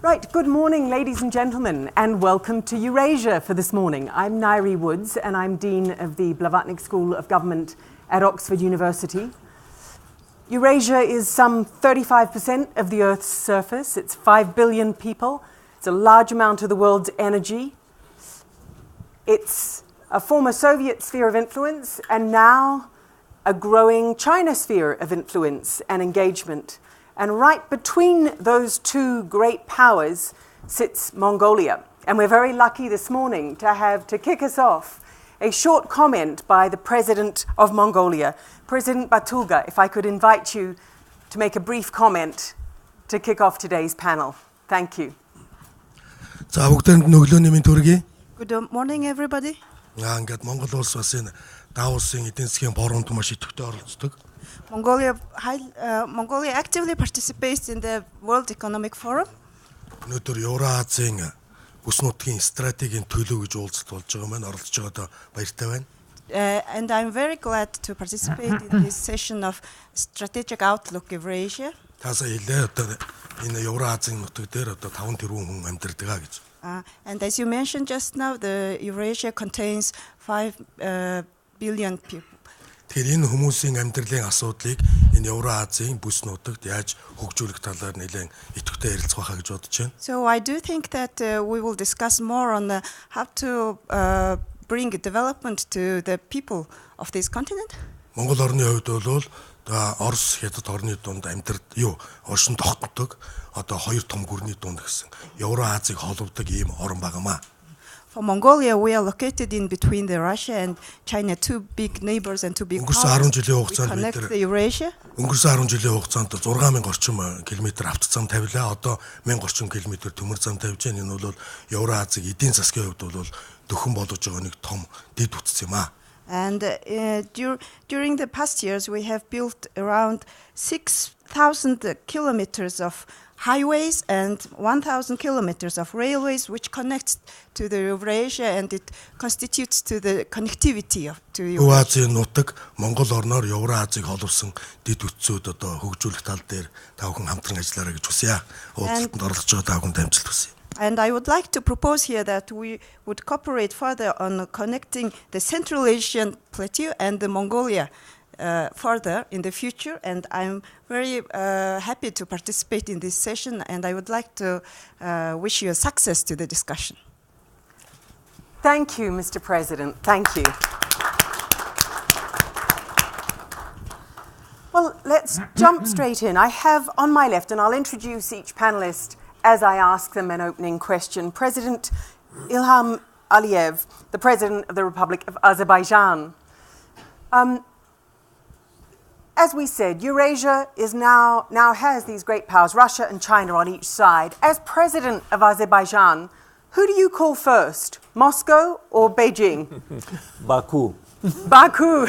Right, good morning, ladies and gentlemen, and welcome to Eurasia for this morning. I'm Nairi Woods, and I'm Dean of the Blavatnik School of Government at Oxford University. Eurasia is some 35% of the Earth's surface. It's 5 billion people. It's a large amount of the world's energy. It's a former Soviet sphere of influence, and now a growing China sphere of influence and engagement. And right between those two great powers sits Mongolia. And we're very lucky this morning to have, to kick us off, a short comment by the President of Mongolia, President Bаттulga. If I could invite you to make a brief comment to kick off today's panel. Thank you. Good morning, everybody. Монгол улс бас энэ даулсын эдийн засгийн форумд маш идэвхтэй оролцдог. Mongolia actively participates in the World Economic Forum. Өнөөдөр Евроазийн бүс нутгийн стратегийн төлөв гэж уулзалт болж байгаа маань оролцож байгаадаа баяртай байна. And I'm very glad to participate in this session of Strategic Outlook Eurasia. Тасаа хэлээ одоо энэ Евроазийн нутаг дээр одоо 5 тэрбум хүн амьдардаг гэж. And as you mentioned just now, the Eurasia contains 5 billion people. Тэгэхээр энэ хүмүүсийн амьдралын асуудлыг энэ Евроазийн бүс нутагт яаж хөгжүүлэх талаар нэлээд идэвхтэй ярилцах байхаа гэж бодож байна. So I do think that we will discuss more on how to bring development to the people of this continent. Монгол орны хувьд бол Орос хятад орны дунд амьдард оршин тогтдог одоо хоёр том гүрний дунд гэсэн Евроазийг холбодог ийм орн байгаамаа. For Mongolia, we are located in between the Russia and China, two big neighbors and two big powers. We connect the Eurasia. Өнгөрсөн 10 жилийн хугацаанд 6000 орчим километр автоцам тавилаа. Одоо 1000 орчим километр төмөр зам тавьж байна. Энэ бол Евроазийг эдийн засгийн хувьд бол дөхөн болгож байгаа нэг том дэд үтц юм аа. And during the past years, we have built around 6,000 kilometers of highways and 1,000 kilometers of railways, which connects to the Eurasia, and it constitutes to the connectivity to Eurasia. нутаг Монгол орноор Евроазийг холбосон дэд үтцүүд одоо хөгжүүлэх тал дээр та бүхэн хамтран ажиллаарай гэж хүсье. Уулзалтанд оролцож байгаа та бүхэнд амжилт хүсье. And I would like to propose here that we would cooperate further on connecting the Central Asian Plateau and the Mongolia further in the future. And I'm very happy to participate in this session, and I would like to wish you a success to the discussion. Thank you, Mr. President. Thank you. Well, let's jump straight in. I have on my left, and I'll introduce each panelist as I ask them an opening question, President Ilham Aliyev, the President of the Republic of Azerbaijan. As we said, Eurasia is now has these great powers, Russia and China on each side. As President of Azerbaijan, who do you call first, Moscow or Beijing? Baku. Baku.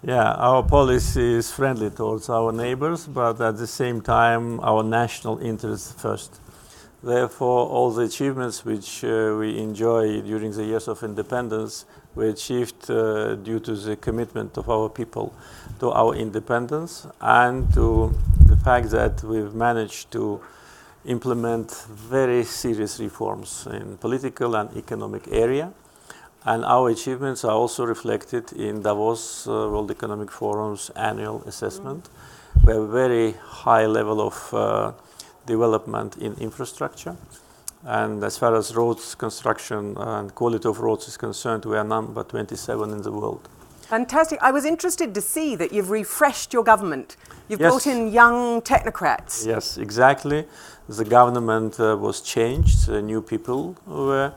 Yeah, our policy is friendly towards our neighbors, but at the same time, our national interests first. Therefore, all the achievements which we enjoy during the years of independence were achieved due to the commitment of our people to our independence and to the fact that we've managed to implement very serious reforms in political and economic area. And our achievements are also reflected in Davos World Economic Forum's annual assessment. We have a very high level of development in infrastructure. And as far as roads construction and quality of roads is concerned, we are number 27 in the world. Fantastic. I was interested to see that you've refreshed your government. You've brought in young technocrats. Yes, exactly. The government was changed. New people were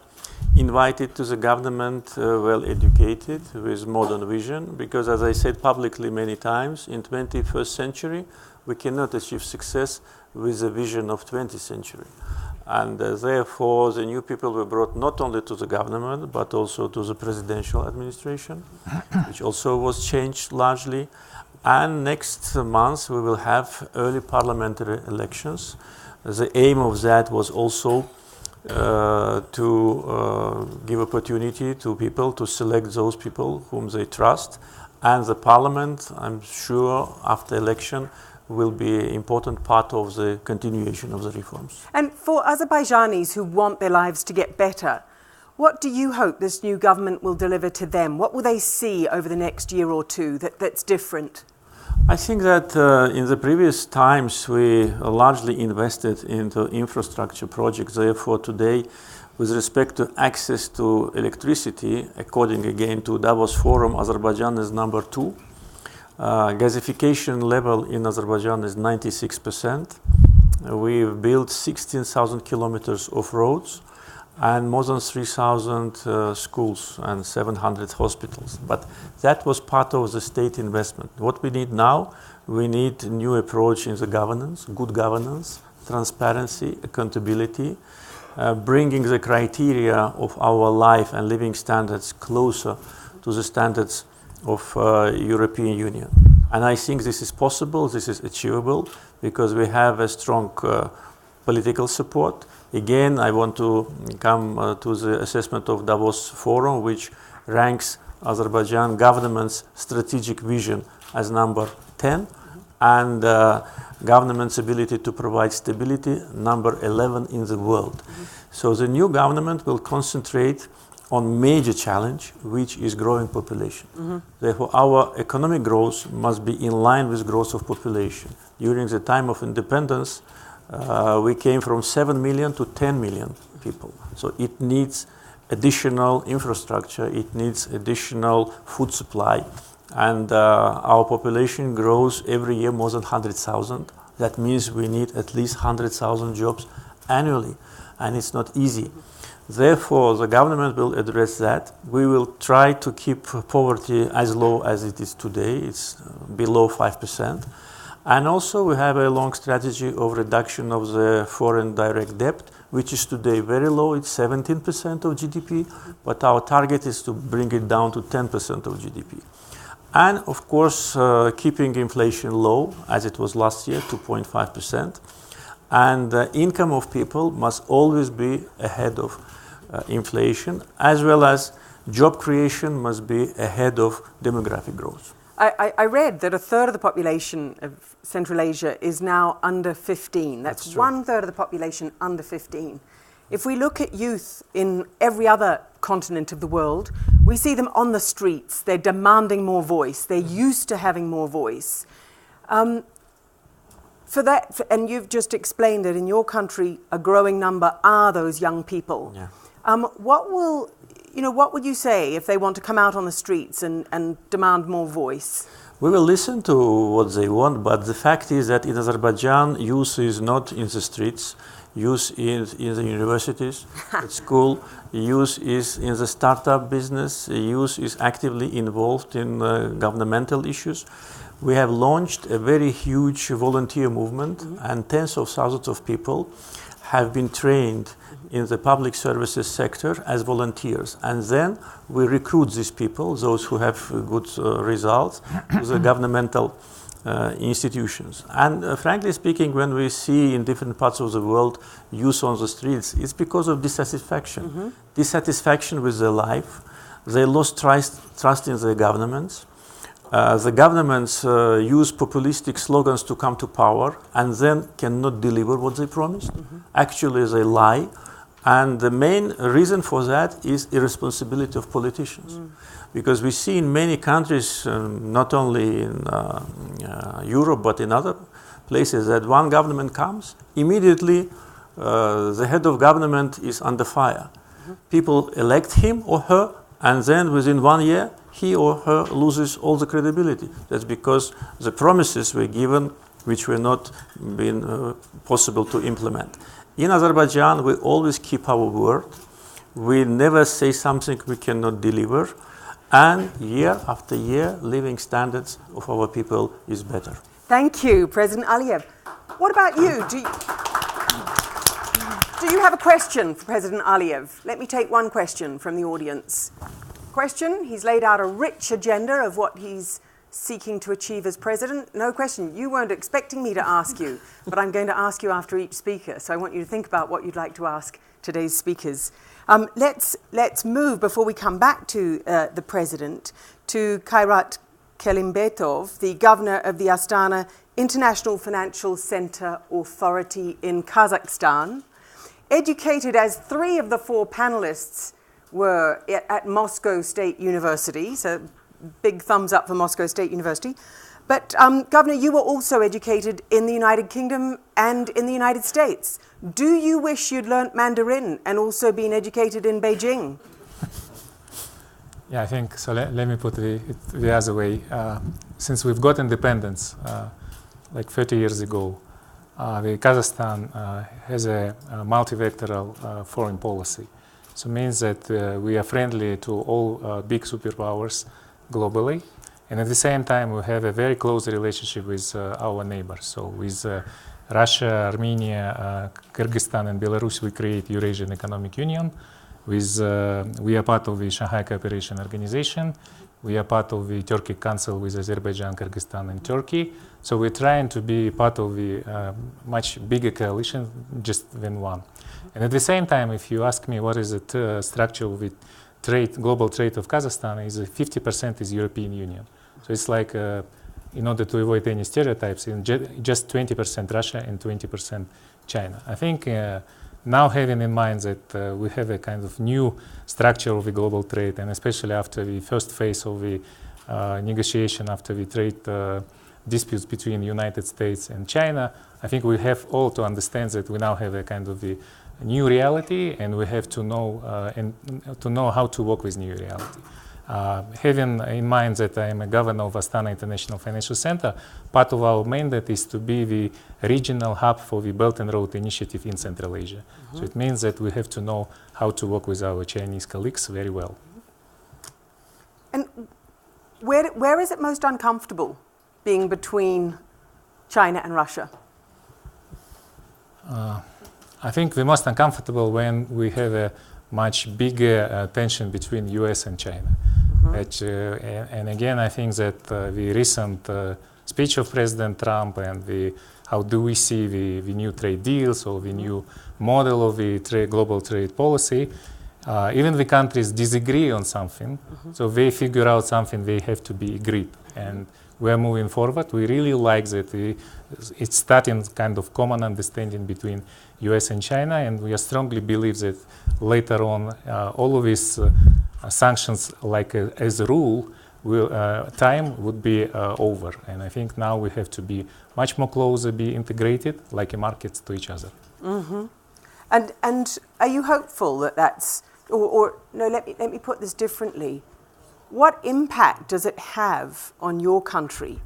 invited to the government, well educated, with modern vision, because as I said publicly many times, in 21st century, we cannot achieve success with the vision of 20th century. And therefore, the new people were brought not only to the government, but also to the presidential administration, which also was changed largely. And next month, we will have early parliamentary elections. The aim of that was also to give opportunity to people to select those people whom they trust. And the parliament, I'm sure, after election, will be an important part of the continuation of the reforms. And for Azerbaijanis who want their lives to get better, what do you hope this new government will deliver to them? What will they see over the next year or two that's different? I think that in the previous times we largely invested into infrastructure projects. Therefore, today, with respect to access to electricity, according again to Davos Forum, Azerbaijan is number 2. Gasification level in Azerbaijan is 96%. We've built 16,000 kilometers of roads and more than 3,000 schools and 700 hospitals. But that was part of the state investment. What we need now, we need a new approach in the governance, good governance, transparency, accountability, bringing the criteria of our life and living standards closer to the standards of European Union. And I think this is possible, this is achievable, because we have a strong political support. Again, I want to come to the assessment of Davos Forum, which ranks Azerbaijan government's strategic vision as number 10, and government's ability to provide stability, number 11 in the world. So the new government will concentrate on major challenge, which is growing population. Therefore, our economic growth must be in line with growth of population. During the time of independence, we came from 7 million to 10 million people. So it needs additional infrastructure, it needs additional food supply, and our population grows every year more than 100,000. That means we need at least 100,000 jobs annually, and it's not easy. Therefore, the government will address that. We will try to keep poverty as low as it is today. It's below 5%. And also we have a long strategy of reduction of the foreign direct debt, which is today very low. It's 17% of GDP, but our target is to bring it down to 10% of GDP. And of course, keeping inflation low, as it was last year, 2.5%. And the income of people must always be ahead of inflation, as well as job creation must be ahead of demographic growth. I read that a third of the population of Central Asia is now under 15. That's 1/3 of the population under 15. If we look at youth in every other continent of the world, we see them on the streets. They're demanding more voice. They're used to having more voice. For that, and you've just explained that in your country, a growing number are those young people. Yeah. What would you say if they want to come out on the streets and demand more voice? We will listen to what they want, but the fact is that in Azerbaijan, youth is not in the streets. Youth is in the universities, at school. Youth is in the startup business. Youth is actively involved in governmental issues. We have launched a very huge volunteer movement, and tens of thousands of people have been trained in the public services sector as volunteers. And then we recruit these people, those who have good results, to the governmental institutions. And frankly speaking, when we see in different parts of the world youth on the streets, it's because of dissatisfaction. Dissatisfaction with their life. They lost trust in their governments. The governments use populistic slogans to come to power and then cannot deliver what they promised. Actually, they lie. And the main reason for that is irresponsibility of politicians. Because we see in many countries, not only in Europe, but in other places, that one government comes, immediately the head of government is under fire. People elect him or her, and then within 1 year, he or her loses all the credibility. That's because the promises were given which were not been possible to implement. In Azerbaijan, we always keep our word. We never say something we cannot deliver. And year after year, living standards of our people is better. Thank you, President Aliyev. What about you? Do you have a question for President Aliyev? Let me take one question from the audience. Question, he's laid out a rich agenda of what he's seeking to achieve as president. No question, you weren't expecting me to ask you, but I'm going to ask you after each speaker, so I want you to think about what you'd like to ask today's speakers. Let's move, before we come back to the president, to Khairat Kelimbetov, the governor of the Astana International Financial Center Authority in Kazakhstan, educated as 3 of the 4 panelists were at Moscow State University, so big thumbs up for Moscow State University. But Governor, you were also educated in the United Kingdom and in the United States. Do you wish you'd learnt Mandarin and also been educated in Beijing? Yeah, I think so. Let me put it the other way. Since we've got independence, like 30 years ago, the Kazakhstan has a multi-vectoral foreign policy. So it means that we are friendly to all big superpowers globally, and at the same time we have a very close relationship with our neighbors. So with Russia, Armenia, Kyrgyzstan, and Belarus, we create Eurasian Economic Union. We are part of the Shanghai Cooperation Organization. We are part of the Turkey Council with Azerbaijan, Kyrgyzstan, and Turkey. So we're trying to be part of the much bigger coalition just than one. And at the same time, if you ask me what is the structure of the trade, global trade of Kazakhstan, is 50% is European Union. So it's like, in order to avoid any stereotypes, just 20% Russia and 20% China. I think now having in mind that we have a kind of new structure of the global trade, and especially after the first phase of the negotiation after the trade disputes between the United States and China, I think we have all to understand that we now have a kind of the new reality, and we have to know how to work with new reality. Having in mind that I am a governor of Astana International Financial Center, part of our mandate is to be the regional hub for the Belt and Road Initiative in Central Asia. So it means that we have to know how to work with our Chinese colleagues very well. And where is it most uncomfortable being between China and Russia? I think the most uncomfortable when we have a much bigger tension between US and China. And again, I think that the recent speech of President Trump and how do we see the new trade deals or the new model of the global trade policy, even the countries disagree on something, so they figure out something they have to be agreed. And we're moving forward. We really like that it's starting kind of common understanding between US and China, and we strongly believe that later on all of these sanctions, like as a rule, time would be over. And I think now we have to be much more closer, be integrated like a markets to each other. And are you hopeful that that's, or no, let me put this differently. What impact does it have on your country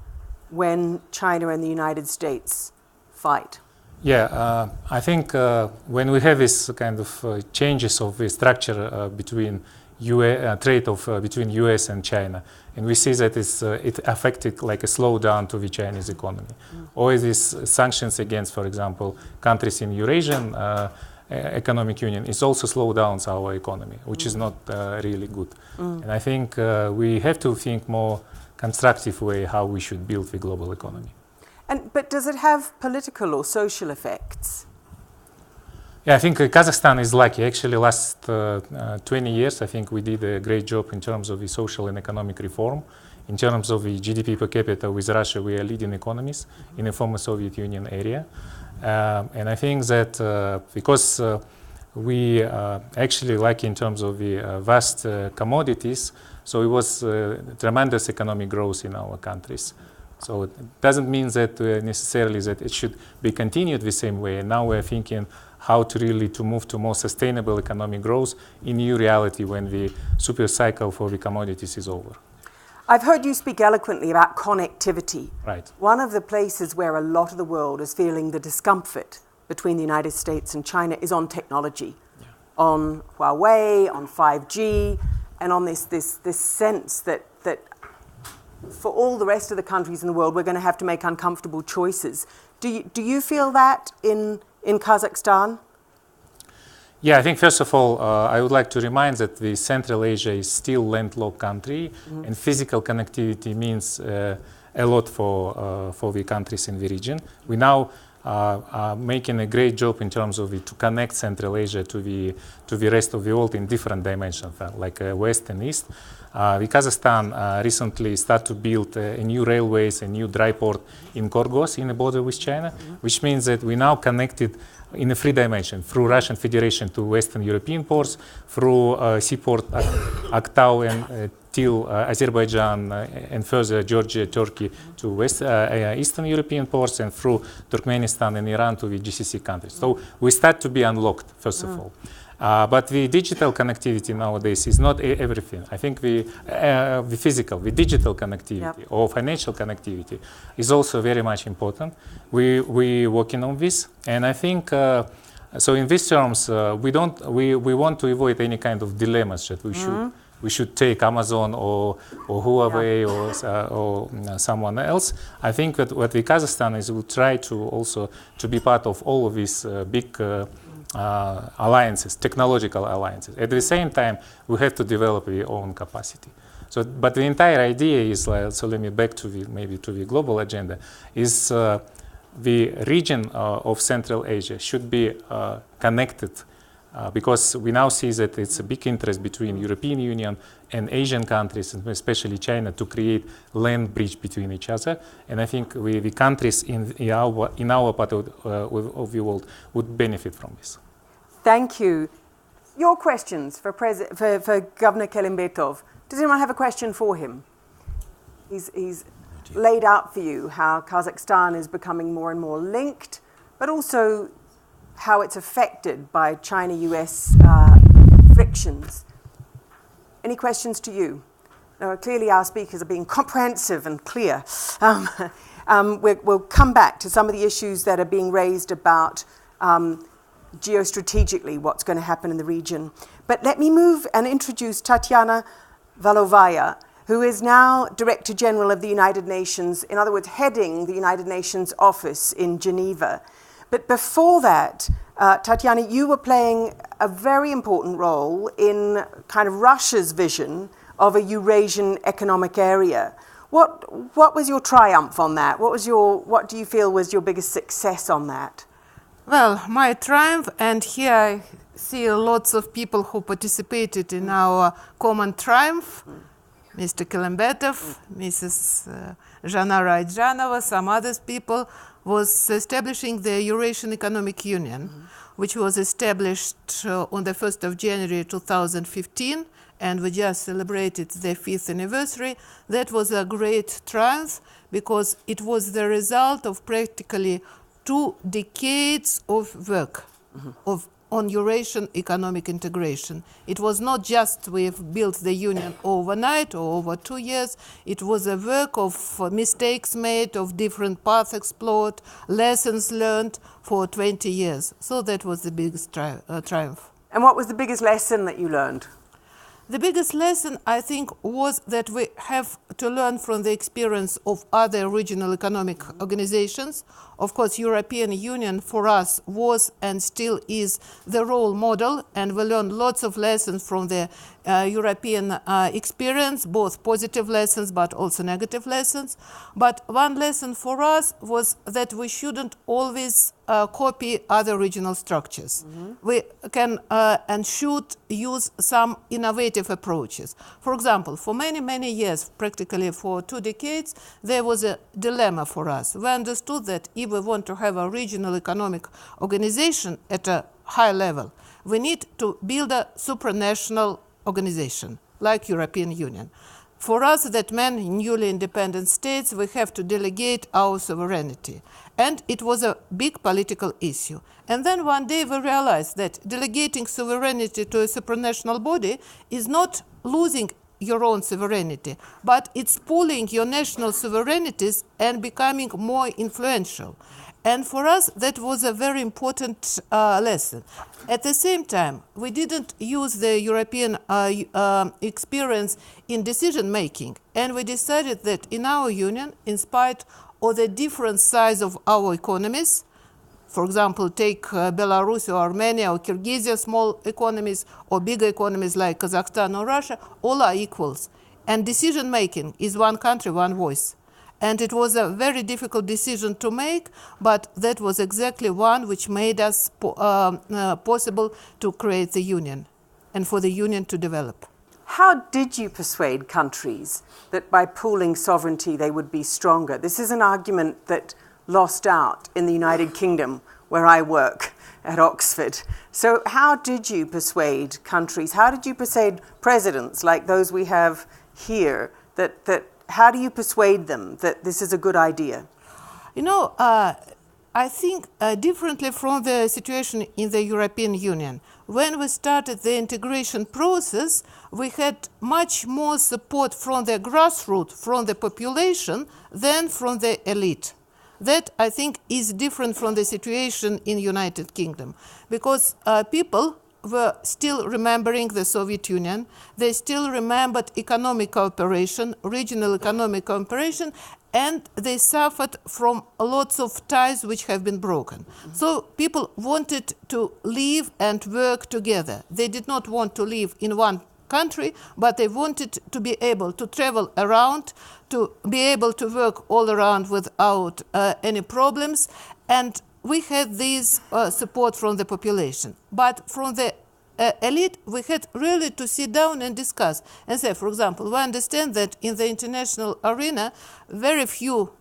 when China and the United States fight? Yeah, I think when we have this kind of changes of the structure between trade between US and China, and we see that it affected like a slowdown to the Chinese economy. Or these sanctions against, for example, countries in Eurasian Economic Union is also slow down our economy, which is not really good. And I think we have to think more constructive way how we should build the global economy. But does it have political or social effects? Yeah, I think Kazakhstan is lucky. Actually, last 20 years, I think we did a great job in terms of the social and economic reform. In terms of the GDP per capita with Russia, we are leading economies in the former Soviet Union area. And I think that because we actually lucky in terms of the vast commodities, so it was tremendous economic growth in our countries. So it doesn't mean that necessarily that it should be continued the same way. And now we're thinking how to really to move to more sustainable economic growth in new reality when the super cycle for the commodities is over. I've heard you speak eloquently about connectivity. Right. One of the places where a lot of the world is feeling the discomfort between the United States and China is on technology, on Huawei, on 5G, and on this sense that for all the rest of the countries in the world, we're going to have to make uncomfortable choices. Do you feel that in Kazakhstan? Yeah, I think first of all, I would like to remind that the Central Asia is still landlocked country, and physical connectivity means a lot for the countries in the region. We now making a great job in terms of to connect Central Asia to the rest of the world in different dimensions, like West and East. Kazakhstan recently started to build a new railways, a new dry port in Korgos in the border with China, which means that we now connected in a 3 dimension through Russian Federation to Western European ports, through seaport Aktau and till Azerbaijan and further Georgia, Turkey to Eastern European ports, and through Turkmenistan and Iran to the GCC countries. So we start to be unlocked, first of all. But the digital connectivity nowadays is not everything. I think the digital connectivity or financial connectivity is also very much important. We're working on this, and I think so. In these terms, we want to avoid any kind of dilemmas that we should take Amazon or Huawei or someone else. I think that what the Kazakhstan is will try to also to be part of all of these big alliances, technological alliances. At the same time, we have to develop our own capacity. So, but the entire idea is, so let me back to the global agenda, is the region of Central Asia should be connected because we now see that it's a big interest between European Union and Asian countries, and especially China, to create land bridge between each other. And I think the countries in our part of the world would benefit from this. Thank you. Your questions for Governor Kelimbetov. Does anyone have a question for him? He's laid out for you how Kazakhstan is becoming more and more linked, but also how it's affected by China-US frictions. Any questions to you? No, clearly our speakers are being comprehensive and clear. We'll come back to some of the issues that are being raised about geostrategically what's going to happen in the region. But let me move and introduce Tatyana Valakova, who is now Director General of the United Nations, in other words, heading the United Nations office in Geneva. But before that, Tatyana, you were playing a very important role in kind of Russia's vision of a Eurasian economic area. What was your triumph on that? What do you feel was your biggest success on that? Well, my triumph, and here I see lots of people who participated in our common triumph, Mr. Kelimbetov, Mrs. Zhana Raidjanova, some other people, was establishing the Eurasian Economic Union, which was established on the 1st of January 2015, and we just celebrated the 5th anniversary. That was a great triumph because it was the result of practically 2 decades of work on Eurasian economic integration. It was not just we've built the union overnight or over 2 years. It was a work of mistakes made, of different paths explored, lessons learned for 20 years. So that was the biggest triumph. And what was the biggest lesson that you learned? The biggest lesson, I think, was that we have to learn from the experience of other regional economic organizations. Of course, European Union for us was and still is the role model, and we learned lots of lessons from the European experience, both positive lessons but also negative lessons. But one lesson for us was that we shouldn't always copy other regional structures. We can and should use some innovative approaches. For example, for many, many years, practically for 2 decades, there was a dilemma for us. We understood that if we want to have a regional economic organization at a high level, we need to build a supranational organization like European Union. For us, that meant in newly independent states, we have to delegate our sovereignty. And it was a big political issue. And then one day we realized that delegating sovereignty to a supranational body is not losing your own sovereignty, but it's pooling your national sovereignties and becoming more influential. And for us, that was a very important lesson. At the same time, we didn't use the European experience in decision-making, and we decided that in our union, in spite of the different size of our economies, for example, take Belarus or Armenia or Kyrgyzstan, small economies, or bigger economies like Kazakhstan or Russia, all are equals. And decision-making is one country, one voice. And it was a very difficult decision to make, but that was exactly one which made us possible to create the union and for the union to develop. How did you persuade countries that by pooling sovereignty they would be stronger? This is an argument that lost out in the United Kingdom, where I work at Oxford. So how did you persuade countries? How did you persuade presidents like those we have here that how do you persuade them that this is a good idea? You know, I think differently from the situation in the European Union. When we started the integration process, we had much more support from the grassroots, from the population, than from the elite. That, I think, is different from the situation in the United Kingdom, because people were still remembering the Soviet Union. They still remembered economic cooperation, regional economic cooperation, and they suffered from lots of ties which have been broken. So people wanted to live and work together. They did not want to live in one country, but they wanted to be able to travel around, to be able to work all around without any problems. And we had this support from the population. But from the elite, we had really to sit down and discuss and say, for example, we understand that in the international arena, very few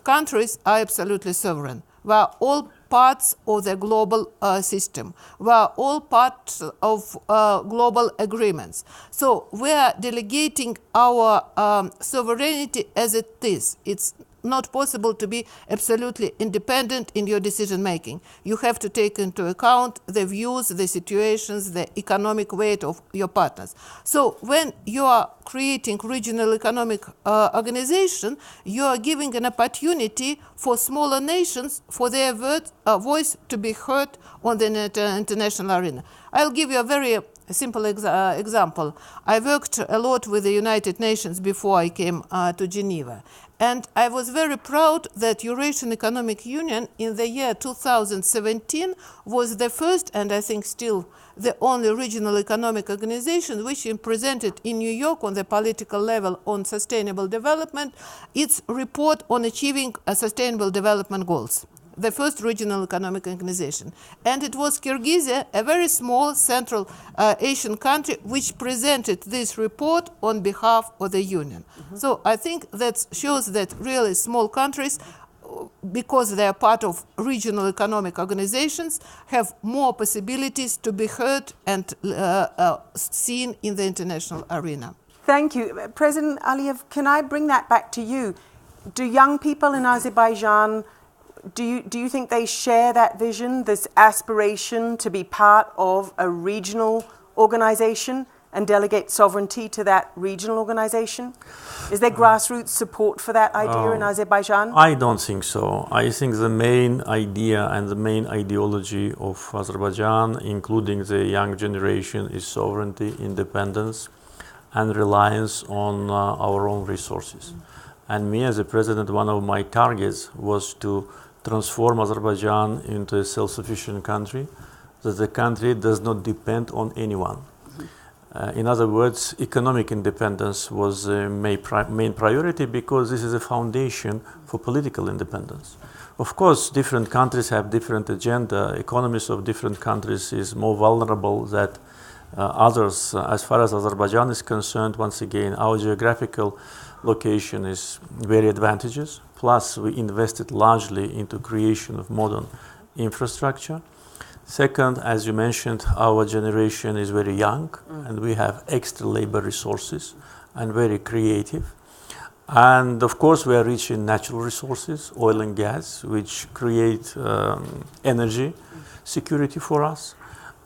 countries are absolutely sovereign. We are all parts of the global system. We are all parts of global agreements. So we are delegating our sovereignty as it is. It's not possible to be absolutely independent in your decision making. You have to take into account the views, the situations, the economic weight of your partners. So when you are creating regional economic organization, you are giving an opportunity for smaller nations for their voice to be heard on the international arena. I'll give you a very simple example. I worked a lot with the United Nations before I came to Geneva. And I was very proud that Eurasian Economic Union in the year 2017 was the first, and I think still the only regional economic organization which presented in New York on the political level on sustainable development its report on achieving sustainable development goals. The first regional economic organization. And it was Kyrgyzia, a very small Central Asian country, which presented this report on behalf of the Union. So I think that shows that really small countries, because they are part of regional economic organizations, have more possibilities to be heard and seen in the international arena. Thank you. President Aliyev, can I bring that back to you? Do young people in Azerbaijan, do you think they share that vision, this aspiration to be part of a regional organization and delegate sovereignty to that regional organization? Is there grassroots support for that idea in Azerbaijan? I don't think so. I think the main idea and the main ideology of Azerbaijan, including the young generation, is sovereignty, independence, and reliance on our own resources. And me as a president, one of my targets was to transform Azerbaijan into a self-sufficient country, that the country does not depend on anyone. In other words, economic independence was the main priority because this is a foundation for political independence. Of course, different countries have different agenda. Economies of different countries is more vulnerable than others. As far as Azerbaijan is concerned, once again, our geographical location is very advantageous. Plus, we invested largely into creation of modern infrastructure. Second, as you mentioned, our generation is very young and we have extra labor resources and very creative. And of course, we are rich in natural resources, oil and gas, which create energy security for us.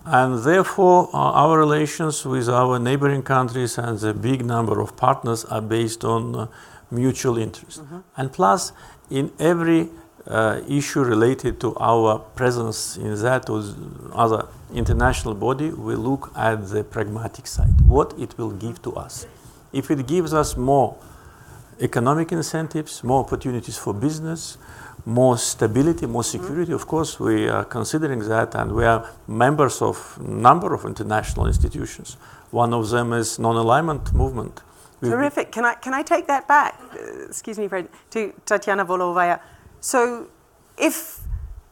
And therefore, our relations with our neighboring countries and the big number of partners are based on mutual interest. And plus, in every issue related to our presence in that or other international body, we look at the pragmatic side, what it will give to us. If it gives us more economic incentives, more opportunities for business, more stability, more security, of course, we are considering that, and we are members of a number of international institutions. One of them is non-alignment movement, Terrific. Can I take that back? Excuse me, Fred, to Tatyana Valakova. So, if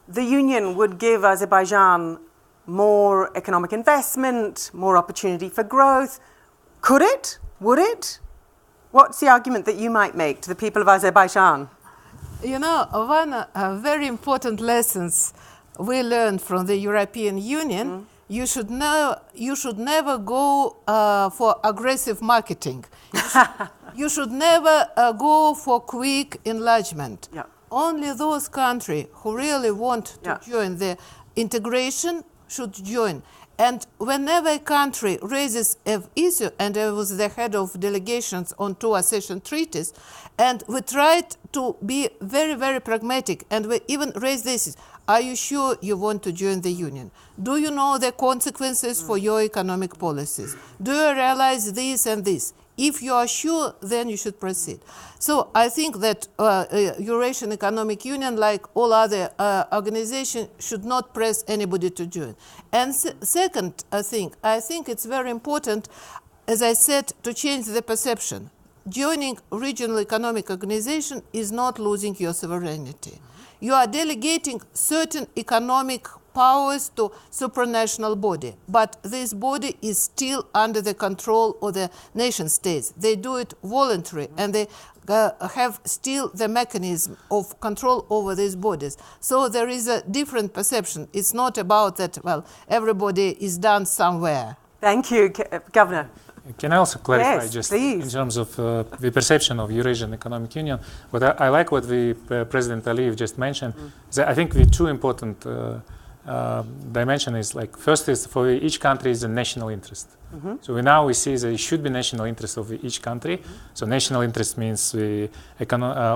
the Union would give Azerbaijan more economic investment, more opportunity for growth, could it? Would it? What's the argument that you might make to the people of Azerbaijan? You know, one very important lessons we learned from the European Union, you should never go for aggressive marketing. You should never go for quick enlargement. Yeah. Only those countries who really want to join the integration should join. And whenever a country raises an issue, and I was the head of delegations on 2 accession treaties, and we tried to be very, very pragmatic, and we even raised this: are you sure you want to join the Union? Do you know the consequences for your economic policies? Do you realize this and this? If you are sure, then you should proceed. So I think that Eurasian Economic Union, like all other organizations, should not press anybody to join. And second, I think it's very important, as I said, to change the perception. Joining regional economic organization is not losing your sovereignty. You are delegating certain economic powers to supranational body, but this body is still under the control of the nation states. They do it voluntarily, and they have still the mechanism of control over these bodies. So there is a different perception. It's not about that, well, everybody is done somewhere. Thank you, Governor. Can I also clarify Yes, please. in terms of the perception of Eurasian Economic Union? But I like what the President Aliyev just mentioned. I think the two important dimension is, like, first is for each country is a national interest. So we see that it should be national interest of each country. So national interest means the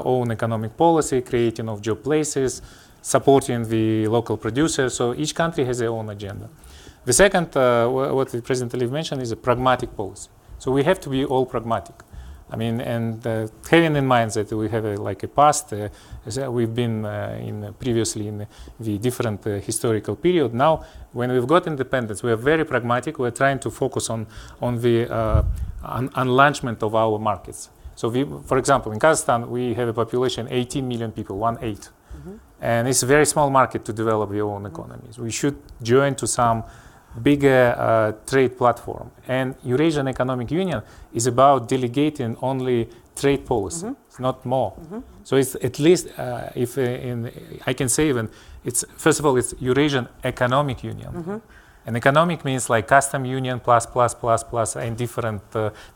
own economic policy, creating of job places, supporting the local producers. So each country has their own agenda. The second, what the President Aliyev mentioned, is a pragmatic policy. So we have to be all pragmatic. I mean, and having in mind that we have a past, we've been previously in the different historical period. Now, when we've got independence, we are very pragmatic. We're trying to focus on the enlargement of our markets. So, for example, in Kazakhstan, we have a population 18 million people, 1/8. And it's a very small market to develop their own economies. We should join to some bigger trade platform. And Eurasian Economic Union is about delegating only trade policy, it's not more. So it's at least, I can say even, it's first of all, it's Eurasian Economic Union. And economic means like custom union plus and different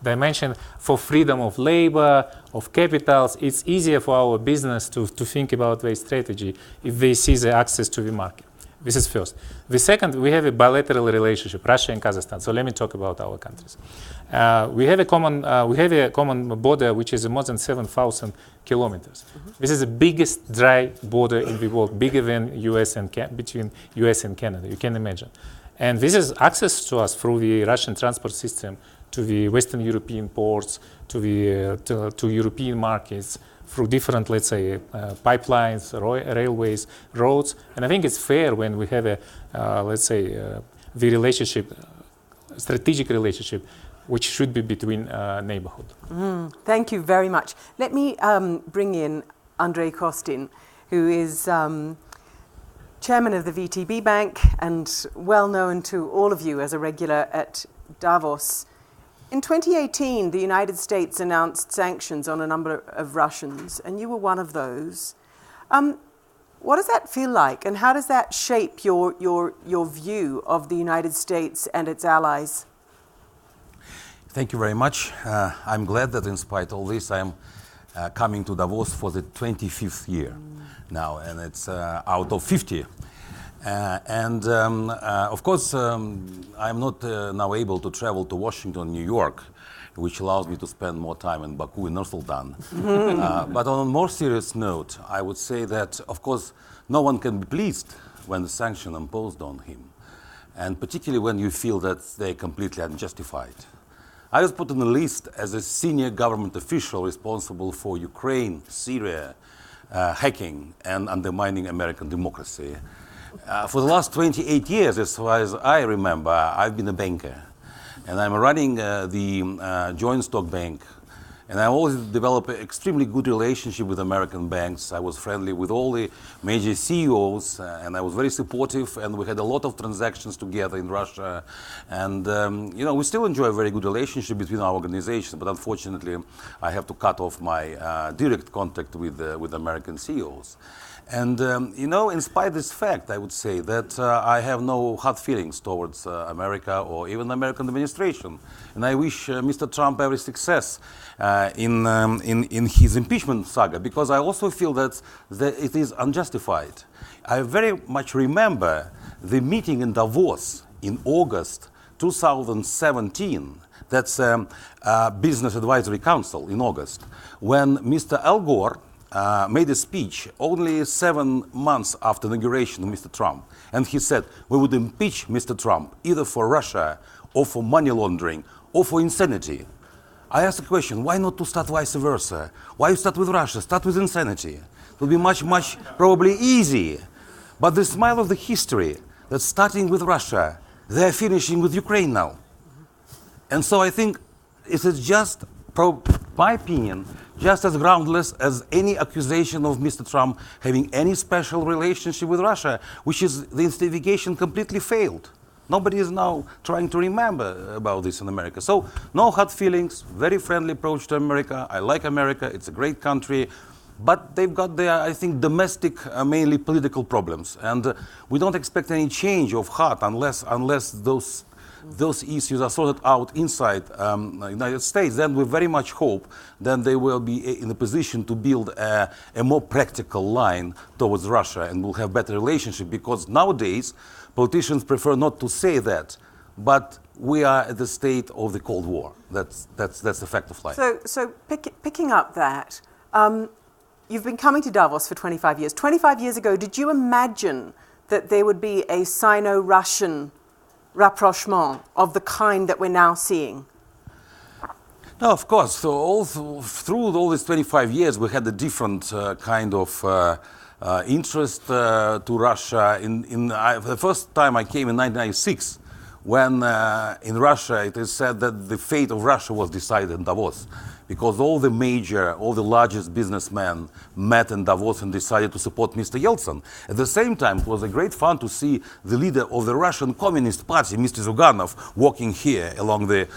dimension for freedom of labor, of capitals. It's easier for our business to think about their strategy if they see the access to the market. This is first. The second, we have a bilateral relationship, Russia and Kazakhstan. So let me talk about our countries. We have a common border which is more than 7,000 kilometers. This is the biggest dry border in the world, bigger than between US and Canada. You can imagine. And this is access to us through the Russian transport system to the Western European ports, to European markets, through different, let's say, pipelines, railways, roads. And I think it's fair when we have the relationship, strategic relationship, which should be between neighborhood. Thank you very much. Let me bring in Andrei Kostin, who is chairman of the VTB Bank and well known to all of you as a regular at Davos. In 2018, the United States announced sanctions on a number of Russians, and you were one of those. What does that feel like, and how does that shape your view of the United States and its allies? Thank you very much. I'm glad that in spite of all this, I'm coming to Davos for the 25th year now, and it's out of 50. Of course, I'm not now able to travel to Washington, New York, which allows me to spend more time in Baku and Nur-Sultan. But on a more serious note, I would say that, of course, no one can be pleased when the sanction imposed on him, and particularly when you feel that they're completely unjustified. I was put on the list as a senior government official responsible for Ukraine, Syria, hacking, and undermining American democracy. For the last 28 years, as far as I remember, I've been a banker. And I'm running the joint stock bank And I always developed an extremely good relationship with American banks. I was friendly with all the major CEOs, and I was very supportive, and we had a lot of transactions together in Russia. And, we still enjoy a very good relationship between our organizations, but unfortunately, I have to cut off my direct contact with American CEOs. And, in spite of this fact, I would say that I have no hard feelings towards America or even the American administration. And I wish Mr. Trump every success in his impeachment saga, because I also feel that it is unjustified. I very much remember the meeting in Davos in August 2017. That's Business Advisory Council in August, when Mr. Al Gore made a speech only 7 months after inauguration of Mr. Trump. And he said, we would impeach Mr. Trump either for Russia or for money laundering or for insanity. I asked the question, why not to start vice versa? Why you start with Russia? Start with insanity. It will be much probably easy. But the smile of the history, that starting with Russia, they're finishing with Ukraine now. And so I think it is just, my opinion, just as groundless as any accusation of Mr. Trump having any special relationship with Russia, which is the investigation completely failed. Nobody is now trying to remember about this in America. So no hard feelings, very friendly approach to America. I like America, it's a great country, but they've got their, I think, domestic, mainly political problems. And we don't expect any change of heart unless those issues are sorted out inside the United States. Then we very much hope that they will be in a position to build a more practical line towards Russia, and we'll have better relationship, because nowadays politicians prefer not to say that, but we are at the state of the Cold War. That's the fact of life. So picking up that, you've been coming to Davos for 25 years. 25 years ago, did you imagine that there would be a Sino-Russian rapprochement of the kind that we're now seeing? No, of course. So through all these 25 years, we had a different kind of interest to Russia. The first time I came in 1996, when in Russia it is said that the fate of Russia was decided in Davos, because all the largest businessmen met in Davos and decided to support Mr. Yeltsin. At the same time, it was a great fun to see the leader of the Russian Communist Party, Mr. Zyuganov, walking here along the,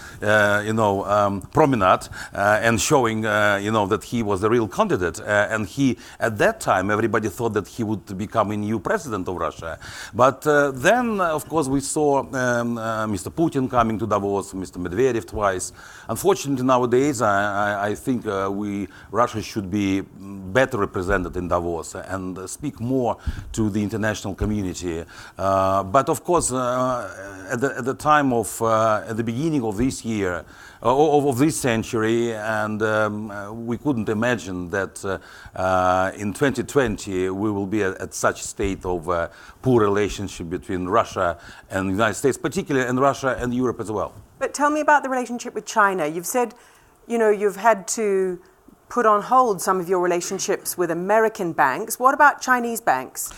promenade and showing, that he was the real candidate. And at that time, everybody thought that he would become a new president of Russia. But then, of course, we saw Mr. Putin coming to Davos, Mr. Medvedev twice. Unfortunately, nowadays, I think Russia should be better represented in Davos and speak more to the international community. But of course, at the beginning of this year, of this century, and we couldn't imagine that in 2020 we will be at such state of poor relationship between Russia and the United States, particularly, and Russia and Europe as well. But tell me about the relationship with China. You've said, you've had to put on hold some of your relationships with American banks. What about Chinese banks?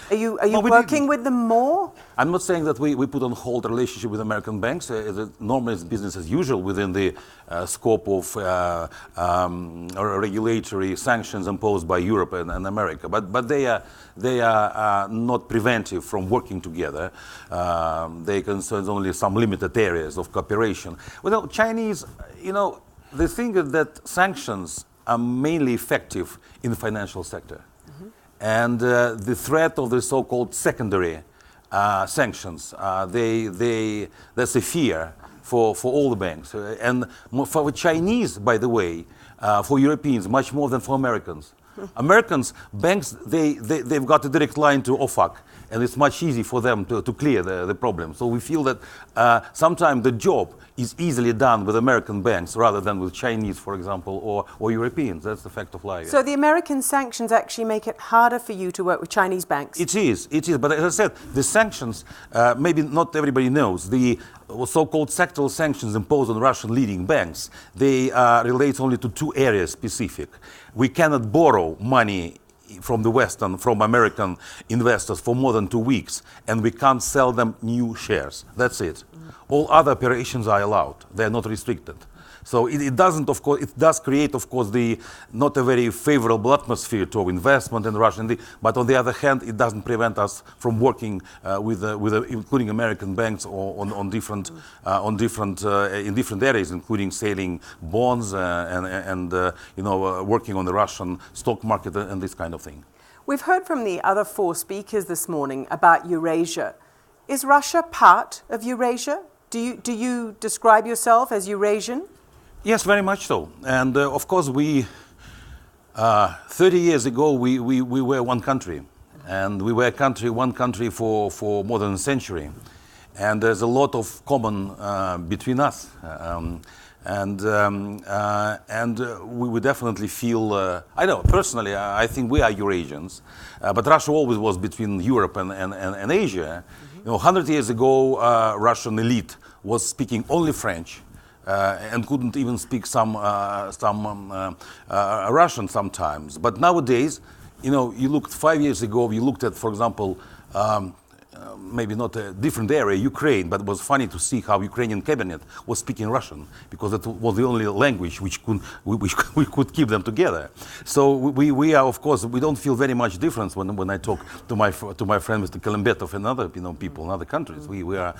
Are you working with them more? I'm not saying that we put on hold a relationship with American banks. Normally it's business as usual within the scope of regulatory sanctions imposed by Europe and America. But they are not preventive from working together. They concern only some limited areas of cooperation. Well, Chinese, the thing is that sanctions are mainly effective in the financial sector. And the threat of the so-called secondary sanctions, that's a fear for all the banks. And for the Chinese, by the way, for Europeans, much more than for Americans. Americans, banks, they've got a direct line to OFAC, and it's much easier for them to clear the problem. So we feel that sometimes the job is easily done with American banks rather than with Chinese, for example, or Europeans. That's the fact of life. So the American sanctions actually make it harder for you to work with Chinese banks? It is. But as I said, the sanctions, maybe not everybody knows, the so-called sectoral sanctions imposed on Russian leading banks, they relate only to two areas specific. We cannot borrow money from the West and from American investors for more than 2 weeks, and we can't sell them new shares. That's it. All other operations are allowed. They are not restricted. So it doesn't, of course, it does create, of course, not a very favorable atmosphere to investment in Russia. But on the other hand, it doesn't prevent us from working with including American banks in different areas, including selling bonds and working on the Russian stock market and this kind of thing. We've heard from the other four speakers this morning about Eurasia. Is Russia part of Eurasia? Do you describe yourself as Eurasian? Yes, very much so. And of course, 30 years ago, we were one country. And we were one country for more than a century. And there's a lot of common between us. We would definitely feel, I know, personally, I think we are Eurasians. But Russia always was between Europe and Asia. 100 years ago, Russian elite was speaking only French. And couldn't even speak some Russian sometimes. But nowadays, you looked 5 years ago, you looked at, for example, maybe not a different area, Ukraine, but it was funny to see how Ukrainian cabinet was speaking Russian, because it was the only language which we could keep them together. So we are, of course, we don't feel very much difference when I talk to my friend Mr. Kalembetov and other people in other countries. We are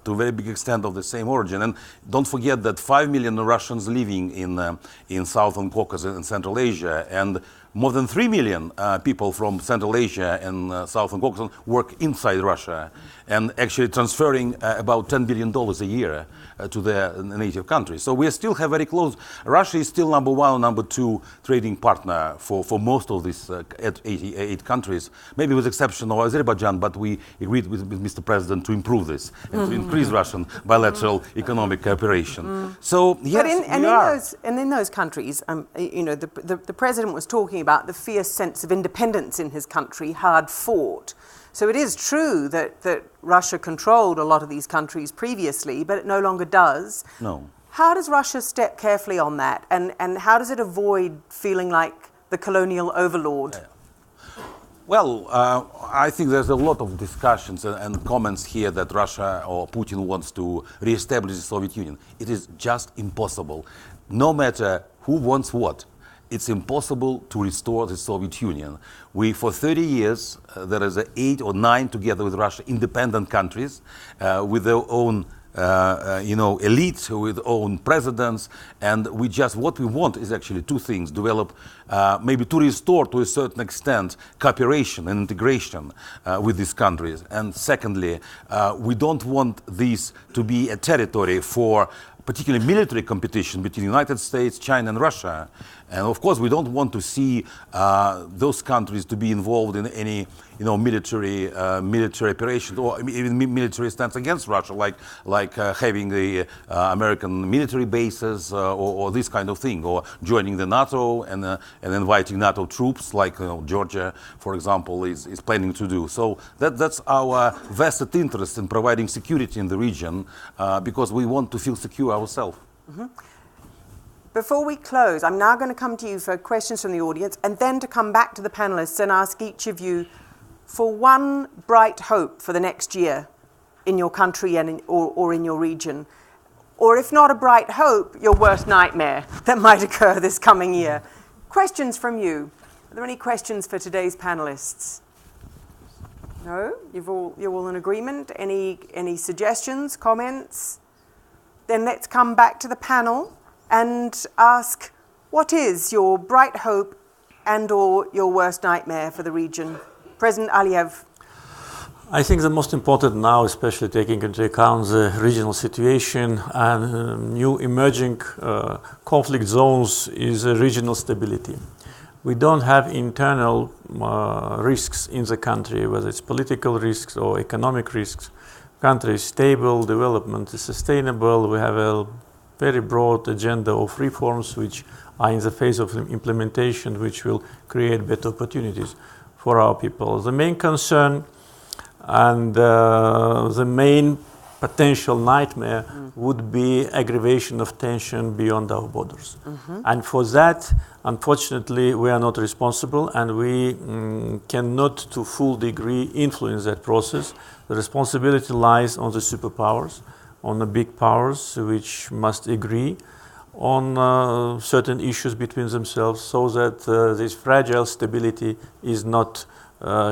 to a very big extent of the same origin. And don't forget that 5 million Russians living in Southern Caucasus and Central Asia, and more than 3 million people from Central Asia and Southern Caucasus work inside Russia, and actually transferring about $10 billion a year to their native countries. So we still have very close. Russia is still number one or number two trading partner for most of these 88 countries, maybe with the exception of Azerbaijan, but we agreed with Mr. President to improve this and to increase Russian bilateral economic cooperation. So yes, in those countries, the president was talking about the fierce sense of independence in his country, hard fought. So it is true that Russia controlled a lot of these countries previously, but it no longer does. No. How does Russia step carefully on that, and how does it avoid feeling like the colonial overlord? Well, I think there's a lot of discussions and comments here that Russia or Putin wants to reestablish the Soviet Union. It is just impossible. No matter who wants what, it's impossible to restore the Soviet Union. For 30 years, there is 8 or 9 together with Russia, independent countries with their own elite, with own presidents, and what we want is actually two things: develop, maybe to restore to a certain extent cooperation and integration with these countries, and secondly, we don't want this to be a territory for particularly military competition between the United States, China, and Russia. And of course, we don't want to see those countries to be involved in any, military operation or even military stance against Russia, like having the American military bases or this kind of thing, or joining the NATO and inviting NATO troops, like Georgia, for example, is planning to do. So that's our vested interest in providing security in the region, because we want to feel secure ourselves. Mm-hmm. Before we close, I'm now going to come to you for questions from the audience, and then to come back to the panelists and ask each of you for one bright hope for the next year in your country or in your region. Or if not a bright hope, your worst nightmare that might occur this coming year. Questions from you. Are there any questions for today's panelists? No? You're all in agreement? Any suggestions, comments? Then let's come back to the panel and ask, what is your bright hope and or your worst nightmare for the region? President Aliyev. I think the most important now, especially taking into account the regional situation and new emerging conflict zones, is regional stability. We don't have internal risks in the country, whether it's political risks or economic risks. Country is stable, development is sustainable. We have a very broad agenda of reforms which are in the phase of implementation, which will create better opportunities for our people. The main concern and the main potential nightmare would be aggravation of tension beyond our borders. Mm-hmm. And for that, unfortunately, we are not responsible, and we cannot to full degree influence that process. The responsibility lies on the superpowers, on the big powers, which must agree on certain issues between themselves so that this fragile stability is not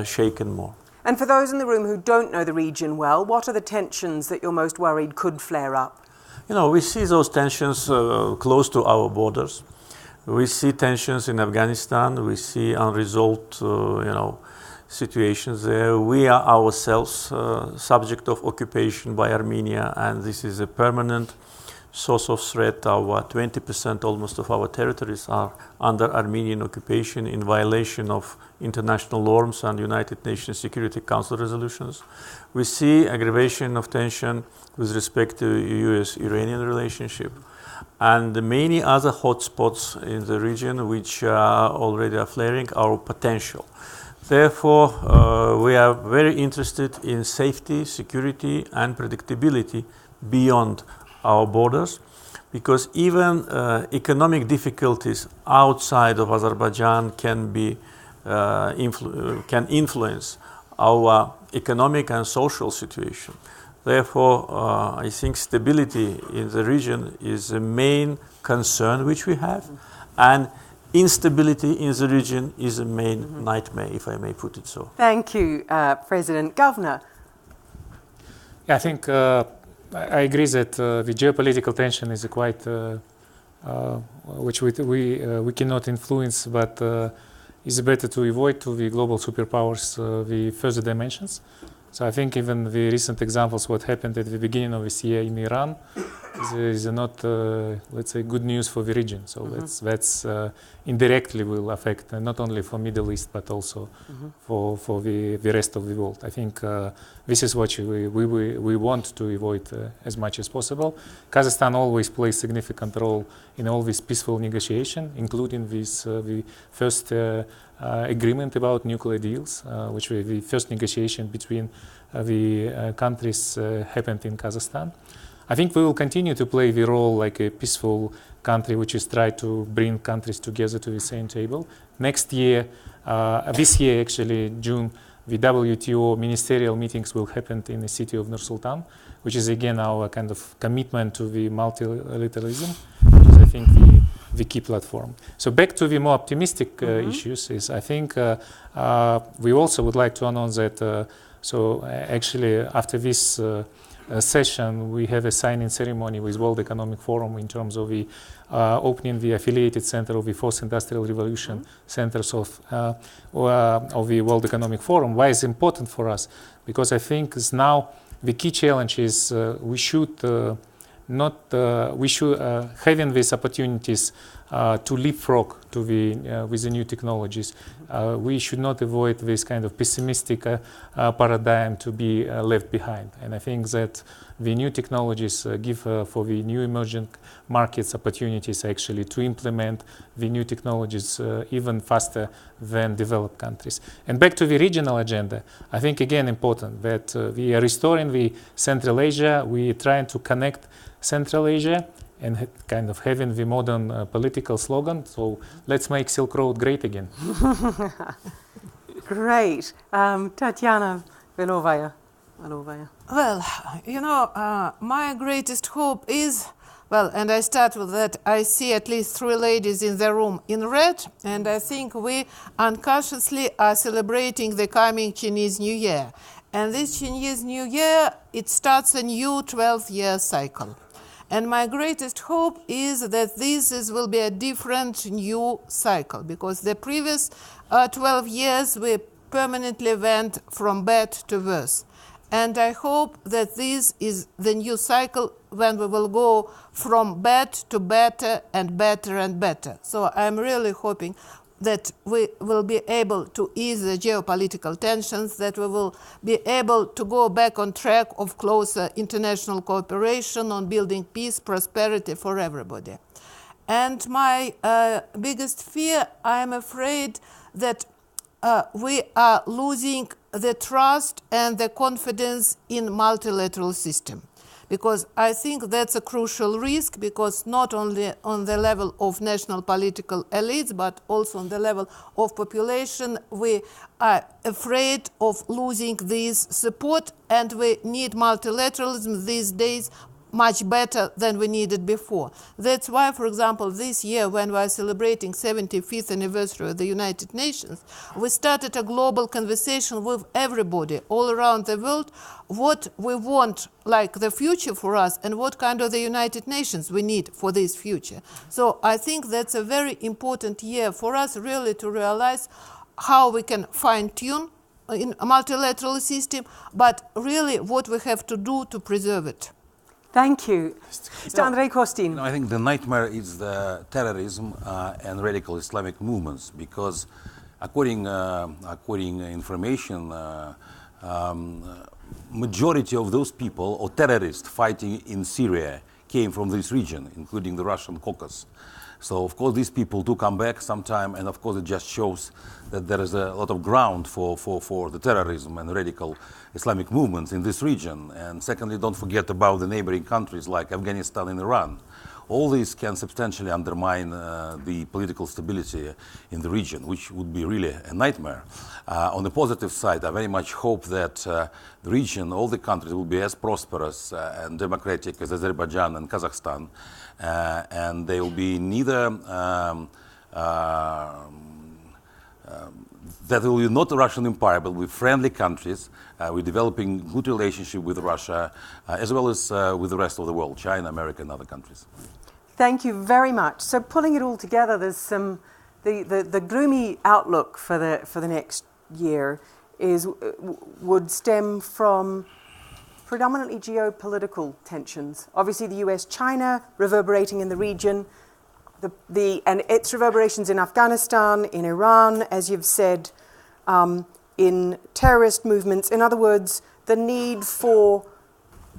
shaken more. And for those in the room who don't know the region well, what are the tensions that you're most worried could flare up? We see those tensions close to our borders. We see tensions in Afghanistan. We see unresolved, situations there. We are ourselves subject of occupation by Armenia, and this is a permanent source of threat. Our 20% almost of our territories are under Armenian occupation in violation of international norms and United Nations Security Council resolutions. We see aggravation of tension with respect to US-Iranian relationship and many other hotspots in the region which already are flaring our potential. Therefore, we are very interested in safety, security and predictability beyond our borders, because even economic difficulties outside of Azerbaijan can influence our economic and social situation. Therefore, I think stability in the region is the main concern which we have, and instability in the region is a main nightmare, if I may put it so. Thank you, President. Governor. Yeah, I think I agree that the geopolitical tension is quite, which we cannot influence, but it's better to avoid to the global superpowers the further dimensions. So I think even the recent examples, what happened at the beginning of this year in Iran, is not, let's say, good news for the region. So that's indirectly will affect not only for Middle East, but also for the rest of the world. I think this is what we want to avoid as much as possible. Kazakhstan always plays significant role in all this peaceful negotiation, including this the first agreement about nuclear deals, which were the first negotiation between the countries happened in Kazakhstan. I think we will continue to play the role like a peaceful country which is trying to bring countries together to the same table. Next year, this year actually, June, the WTO ministerial meetings will happen in the city of Nur-Sultan, which is again our kind of commitment to the multilateralism, which is I think the key platform. So back to the more optimistic issues is I think we also would like to announce that so actually after this session, we have a signing ceremony with World Economic Forum in terms of the opening the affiliated center of the Fourth Industrial Revolution centers of the World Economic Forum. Why is it important for us? Because I think is now the key challenge is we should having these opportunities to leapfrog to with the new technologies. We should not avoid this kind of pessimistic paradigm to be left behind. And I think that the new technologies give for the new emerging markets opportunities actually to implement the new technologies even faster than developed countries. And back to the regional agenda, I think again important that we are restoring the Central Asia, we are trying to connect Central Asia and kind of having the modern political slogan. So let's make Silk Road great again. Great. Tatyana Valakova. Well, my greatest hope is, and I start with that, I see at least 3 ladies in the room in red, and I think we unconsciously are celebrating the coming Chinese New Year. And this Chinese New Year, it starts a new 12-year cycle. And my greatest hope is that this will be a different new cycle, because the previous 12 years we permanently went from bad to worse. And I hope that this is the new cycle when we will go from bad to better and better and better. So I'm really hoping that we will be able to ease the geopolitical tensions, that we will be able to go back on track of closer international cooperation on building peace, prosperity for everybody. And my biggest fear, I'm afraid that we are losing the trust and the confidence in multilateral system. Because I think that's a crucial risk, because not only on the level of national political elites, but also on the level of population, we are afraid of losing this support, and we need multilateralism these days much better than we needed before. That's why, for example, this year when we are celebrating 75th anniversary of the United Nations, we started a global conversation with everybody all around the world, what we want, like the future for us, and what kind of the United Nations we need for this future. So I think that's a very important year for us really to realize how we can fine-tune in a multilateral system, but really what we have to do to preserve it. Thank you. Mr. Andrei Kostin. I think the nightmare is the terrorism and radical Islamic movements, because according information, majority of those people or terrorists fighting in Syria came from this region, including the Russian Caucasus. So of course these people do come back sometime, and of course it just shows that there is a lot of ground for the terrorism and radical Islamic movements in this region. And secondly, don't forget about the neighboring countries like Afghanistan and Iran. All these can substantially undermine the political stability in the region, which would be really a nightmare. On the positive side, I very much hope that the region, all the countries, will be as prosperous and democratic as Azerbaijan and Kazakhstan, and they will be neither that will be not a Russian empire, but with friendly countries. We're developing good relationship with Russia, as well as with the rest of the world, China, America, and other countries. Thank you very much. So pulling it all together, there's some the gloomy outlook for the next year would stem from predominantly geopolitical tensions. Obviously, the US-China reverberating in the region, and its reverberations in Afghanistan, in Iran, as you've said, in terrorist movements. In other words, the need for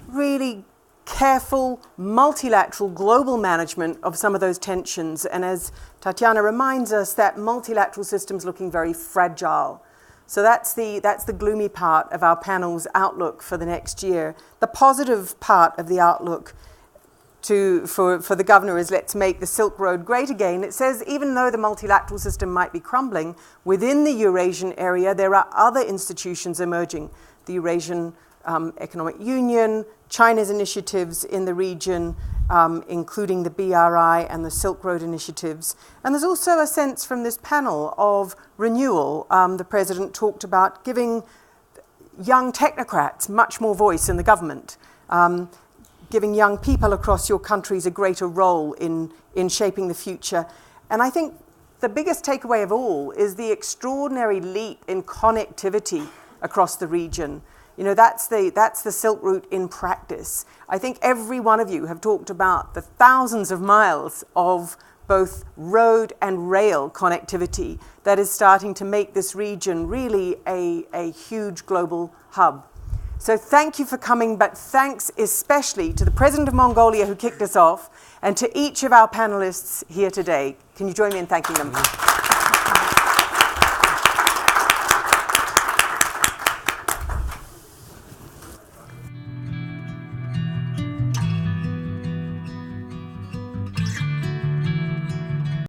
really careful, multilateral, global management of some of those tensions. And as Tatyana reminds us, that multilateral system's looking very fragile. So that's the gloomy part of our panel's outlook for the next year. The positive part of the outlook for the governor is let's make the Silk Road great again. It says even though the multilateral system might be crumbling, within the Eurasian area there are other institutions emerging. The Eurasian Economic Union, China's initiatives in the region, including the BRI and the Silk Road initiatives. And there's also a sense from this panel of renewal. The president talked about giving young technocrats much more voice in the government, giving young people across your countries a greater role in shaping the future. And I think the biggest takeaway of all is the extraordinary leap in connectivity across the region. You know, that's the Silk Route in practice. I think every one of you have talked about the thousands of miles of both road and rail connectivity that is starting to make this region really a huge global hub. So thank you for coming, but thanks especially to the President of Mongolia who kicked us off, and to each of our panelists here today. Can you join me in thanking them?